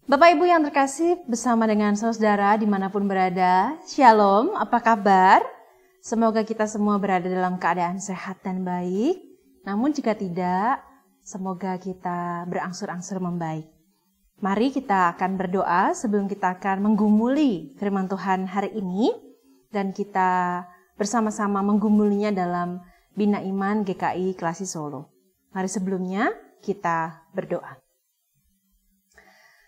Bapak Ibu yang terkasih, bersama dengan saudara dimanapun berada, Shalom, apa kabar? Semoga kita semua berada dalam keadaan sehat dan baik. Namun jika tidak, semoga kita berangsur-angsur membaik. Mari kita akan berdoa sebelum kita akan menggumuli firman Tuhan hari ini. Dan kita bersama-sama menggumulinya dalam Bina Iman GKI Klasi Solo. Mari sebelumnya kita berdoa.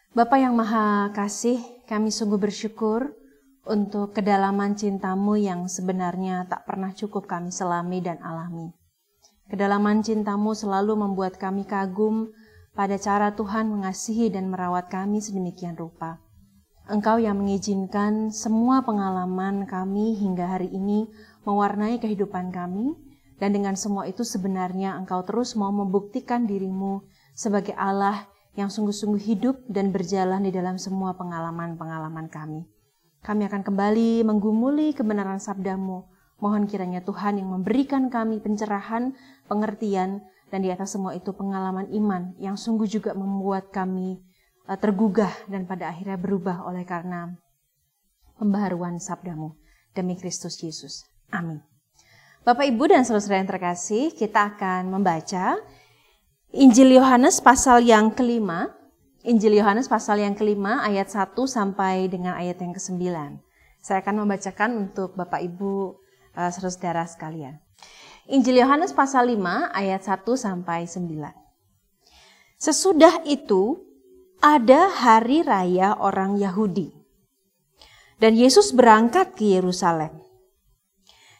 Bapa yang Maha Kasih, kami sungguh bersyukur untuk kedalaman cinta-Mu yang sebenarnya tak pernah cukup kami selami dan alami. Kedalaman cinta-Mu selalu membuat kami kagum pada cara Tuhan mengasihi dan merawat kami sedemikian rupa. Engkau yang mengizinkan semua pengalaman kami hingga hari ini mewarnai kehidupan kami, dan dengan semua itu sebenarnya Engkau terus mau membuktikan diri-Mu sebagai Allah yang sungguh-sungguh hidup dan berjalan di dalam semua pengalaman-pengalaman kami. Kami akan kembali menggumuli kebenaran sabda-Mu. Mohon kiranya Tuhan yang memberikan kami pencerahan, pengertian, dan di atas semua itu pengalaman iman yang sungguh juga membuat kami tergugah dan pada akhirnya berubah oleh karena pembaharuan sabda-Mu. Demi Kristus Yesus. Amin. Bapak, Ibu, dan saudara-saudara yang terkasih, kita akan membaca Injil Yohanes pasal yang kelima, ayat 1 sampai dengan ayat yang ke-9. Saya akan membacakan untuk Bapak Ibu saudara-saudara sekalian. Injil Yohanes pasal 5 ayat 1 sampai 9. Sesudah itu ada hari raya orang Yahudi, dan Yesus berangkat ke Yerusalem.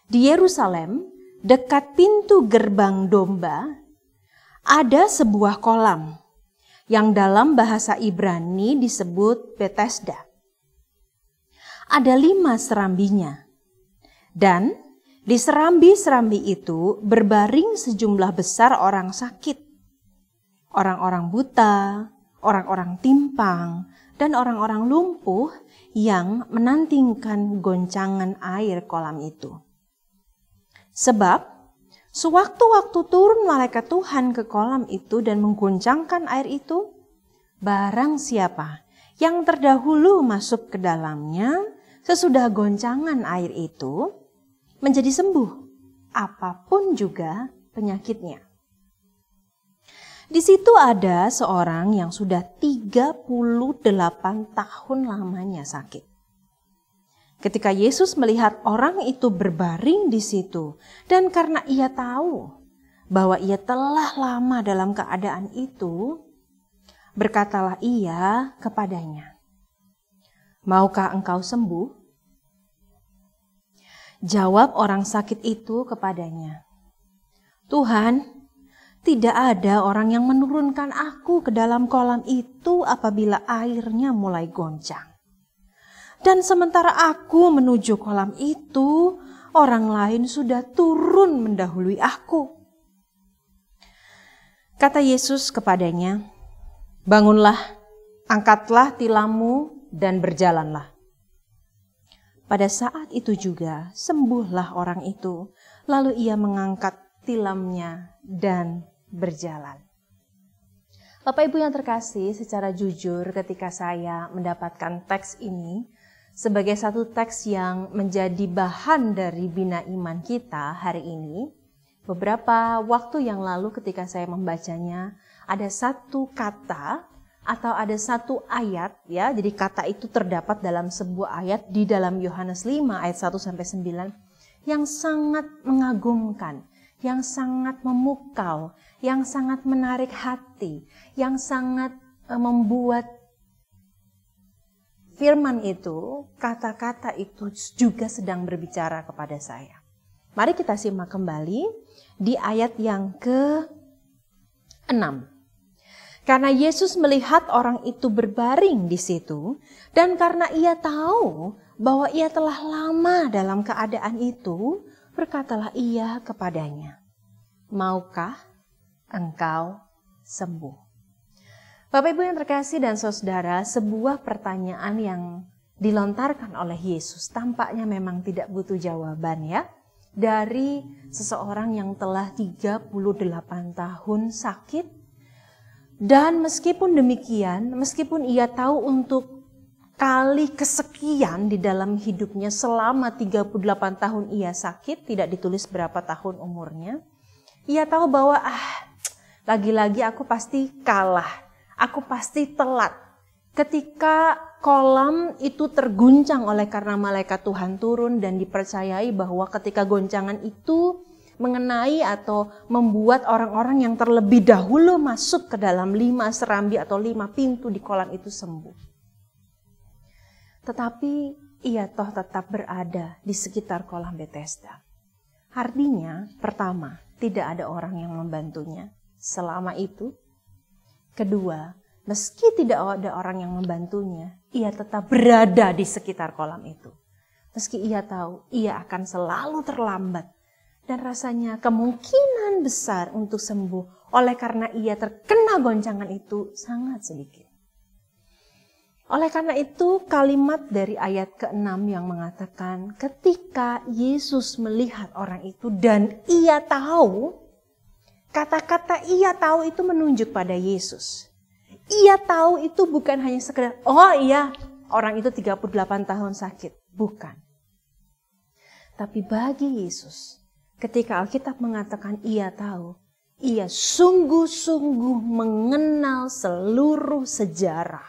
Di Yerusalem, dekat pintu gerbang domba, ada sebuah kolam yang dalam bahasa Ibrani disebut Betesda. Ada 5 serambinya, dan di serambi-serambi itu berbaring sejumlah besar orang sakit, orang-orang buta, orang-orang timpang, dan orang-orang lumpuh yang menantingkan goncangan air kolam itu. Sebab sewaktu-waktu turun malaikat Tuhan ke kolam itu dan menggoncangkan air itu, barang siapa yang terdahulu masuk ke dalamnya sesudah goncangan air itu menjadi sembuh, apapun juga penyakitnya. Di situ ada seorang yang sudah 38 tahun lamanya sakit. Ketika Yesus melihat orang itu berbaring di situ, dan karena ia tahu bahwa ia telah lama dalam keadaan itu, berkatalah ia kepadanya, "Maukah engkau sembuh?" Jawab orang sakit itu kepadanya, "Tuhan, tidak ada orang yang menurunkan aku ke dalam kolam itu apabila airnya mulai goncang. Dan sementara aku menuju kolam itu, orang lain sudah turun mendahului aku." Kata Yesus kepadanya, "Bangunlah, angkatlah tilammu dan berjalanlah." Pada saat itu juga sembuhlah orang itu, lalu ia mengangkat tilamnya dan berjalan. Bapak Ibu yang terkasih, secara jujur ketika saya mendapatkan teks ini sebagai satu teks yang menjadi bahan dari Bina Iman kita hari ini, beberapa waktu yang lalu ketika saya membacanya, ada satu kata atau ada satu ayat, ya, jadi kata itu terdapat dalam sebuah ayat di dalam Yohanes 5 ayat 1 sampai 9 yang sangat mengagumkan, yang sangat memukau, yang sangat menarik hati, yang sangat membuat firman itu, kata-kata itu juga sedang berbicara kepada saya. Mari kita simak kembali di ayat yang ke-6. Karena Yesus melihat orang itu berbaring di situ, dan karena ia tahu bahwa ia telah lama dalam keadaan itu, berkatalah ia kepadanya, "Maukah engkau sembuh?" Bapak Ibu yang terkasih dan saudara, sebuah pertanyaan yang dilontarkan oleh Yesus tampaknya memang tidak butuh jawaban, ya. Dari seseorang yang telah 38 tahun sakit, Dan meskipun demikian, meskipun ia tahu untuk kali kesekian di dalam hidupnya selama 38 tahun ia sakit, tidak ditulis berapa tahun umurnya. Ia tahu bahwa lagi-lagi aku pasti kalah, aku pasti telat. Ketika kolam itu terguncang oleh karena malaikat Tuhan turun dan dipercayai bahwa ketika goncangan itu mengenai atau membuat orang-orang yang terlebih dahulu masuk ke dalam 5 serambi atau 5 pintu di kolam itu sembuh. Tetapi ia toh tetap berada di sekitar kolam Bethesda. Artinya, pertama, tidak ada orang yang membantunya selama itu. Kedua, meski tidak ada orang yang membantunya, ia tetap berada di sekitar kolam itu. Meski ia tahu ia akan selalu terlambat. Dan rasanya kemungkinan besar untuk sembuh oleh karena ia terkena goncangan itu sangat sedikit. Oleh karena itu kalimat dari ayat ke-6 yang mengatakan ketika Yesus melihat orang itu dan ia tahu, kata-kata ia tahu itu menunjuk pada Yesus. Ia tahu itu bukan hanya sekedar, oh iya orang itu 38 tahun sakit. Bukan. Tapi bagi Yesus, ketika Alkitab mengatakan ia tahu, ia sungguh-sungguh mengenal seluruh sejarah,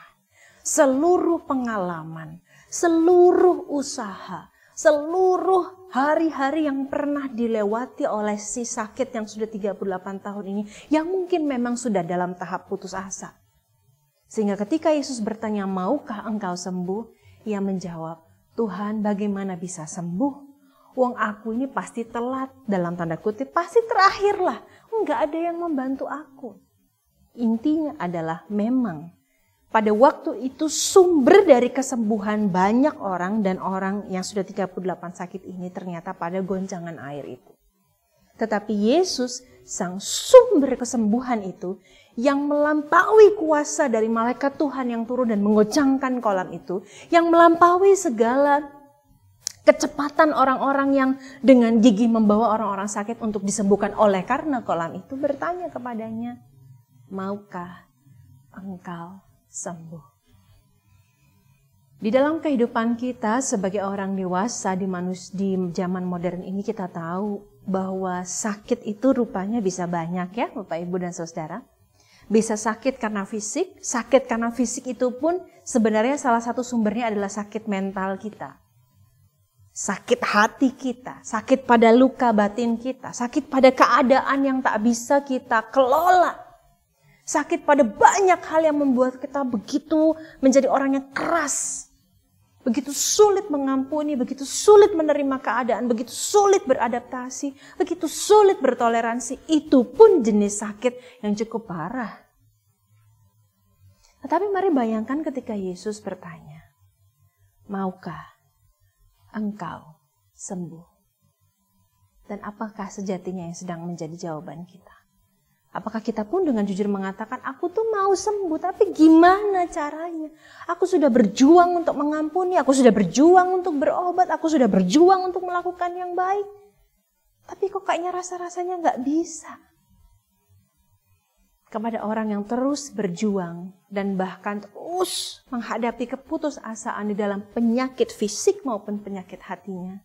seluruh pengalaman, seluruh usaha, seluruh hari-hari yang pernah dilewati oleh si sakit yang sudah 38 tahun ini, yang mungkin memang sudah dalam tahap putus asa. Sehingga ketika Yesus bertanya, maukah engkau sembuh? Ia menjawab, Tuhan bagaimana bisa sembuh? Wong aku ini pasti telat, dalam tanda kutip pasti terakhir lah. Enggak ada yang membantu aku. Intinya adalah memang pada waktu itu sumber dari kesembuhan banyak orang dan orang yang sudah 38 sakit ini ternyata pada goncangan air itu. Tetapi Yesus, sang sumber kesembuhan itu yang melampaui kuasa dari malaikat Tuhan yang turun dan mengoncangkan kolam itu, yang melampaui segala kecepatan orang-orang yang dengan gigih membawa orang-orang sakit untuk disembuhkan oleh karena kolam itu, bertanya kepadanya, maukah engkau sembuh? Di dalam kehidupan kita sebagai orang dewasa di zaman modern ini kita tahu bahwa sakit itu rupanya bisa banyak ya Bapak Ibu dan Saudara. Bisa sakit karena fisik, sakit karena fisik itu pun sebenarnya salah satu sumbernya adalah sakit mental kita. Sakit hati kita, sakit pada luka batin kita, sakit pada keadaan yang tak bisa kita kelola. Sakit pada banyak hal yang membuat kita begitu menjadi orang yang keras. Begitu sulit mengampuni, begitu sulit menerima keadaan, begitu sulit beradaptasi, begitu sulit bertoleransi. Itu pun jenis sakit yang cukup parah. Tetapi mari bayangkan ketika Yesus bertanya, maukah engkau sembuh? Dan apakah sejatinya yang sedang menjadi jawaban kita? Apakah kita pun dengan jujur mengatakan, aku tuh mau sembuh, tapi gimana caranya? Aku sudah berjuang untuk mengampuni, aku sudah berjuang untuk berobat, aku sudah berjuang untuk melakukan yang baik. Tapi kok kayaknya rasa-rasanya gak bisa. Kepada orang yang terus berjuang dan bahkan terus menghadapi keputusasaan di dalam penyakit fisik maupun penyakit hatinya,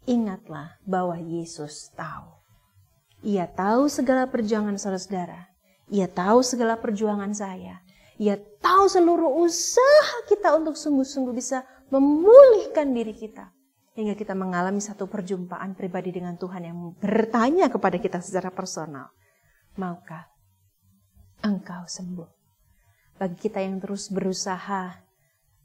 ingatlah bahwa Yesus tahu. Ia tahu segala perjuangan saudara-saudara. Ia tahu segala perjuangan saya. Ia tahu seluruh usaha kita untuk sungguh-sungguh bisa memulihkan diri kita. Hingga kita mengalami satu perjumpaan pribadi dengan Tuhan yang bertanya kepada kita secara personal. Maukah engkau sembuh? Bagi kita yang terus berusaha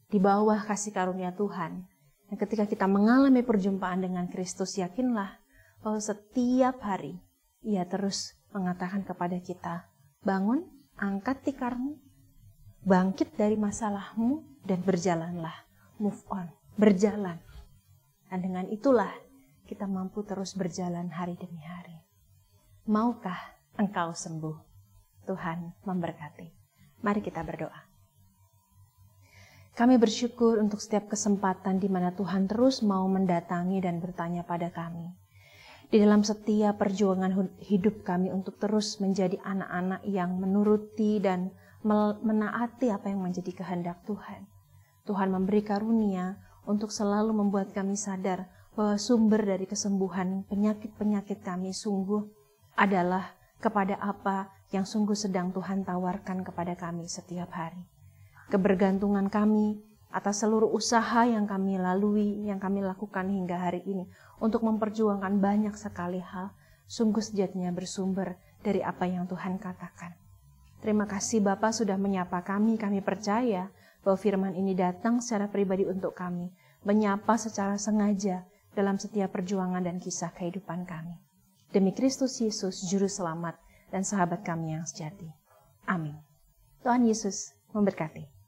di bawah kasih karunia Tuhan. Dan ketika kita mengalami perjumpaan dengan Kristus, yakinlah bahwa setiap hari Ia terus mengatakan kepada kita, bangun, angkat tikarmu, bangkit dari masalahmu, dan berjalanlah, move on, berjalan. Dan dengan itulah kita mampu terus berjalan hari demi hari. Maukah engkau sembuh? Tuhan memberkati. Mari kita berdoa. Kami bersyukur untuk setiap kesempatan di mana Tuhan terus mau mendatangi dan bertanya pada kami. di dalam setiap perjuangan hidup kami untuk terus menjadi anak-anak yang menuruti dan menaati apa yang menjadi kehendak Tuhan. Tuhan memberi karunia untuk selalu membuat kami sadar bahwa sumber dari kesembuhan penyakit-penyakit kami sungguh adalah kepada apa yang sungguh sedang Tuhan tawarkan kepada kami setiap hari. Kebergantungan kami atas seluruh usaha yang kami lalui, yang kami lakukan hingga hari ini untuk memperjuangkan banyak sekali hal, sungguh sejatinya bersumber dari apa yang Tuhan katakan. Terima kasih Bapa sudah menyapa kami percaya bahwa firman ini datang secara pribadi untuk kami, menyapa secara sengaja dalam setiap perjuangan dan kisah kehidupan kami. Demi Kristus Yesus, Juru Selamat dan sahabat kami yang sejati. Amin. Tuhan Yesus memberkati.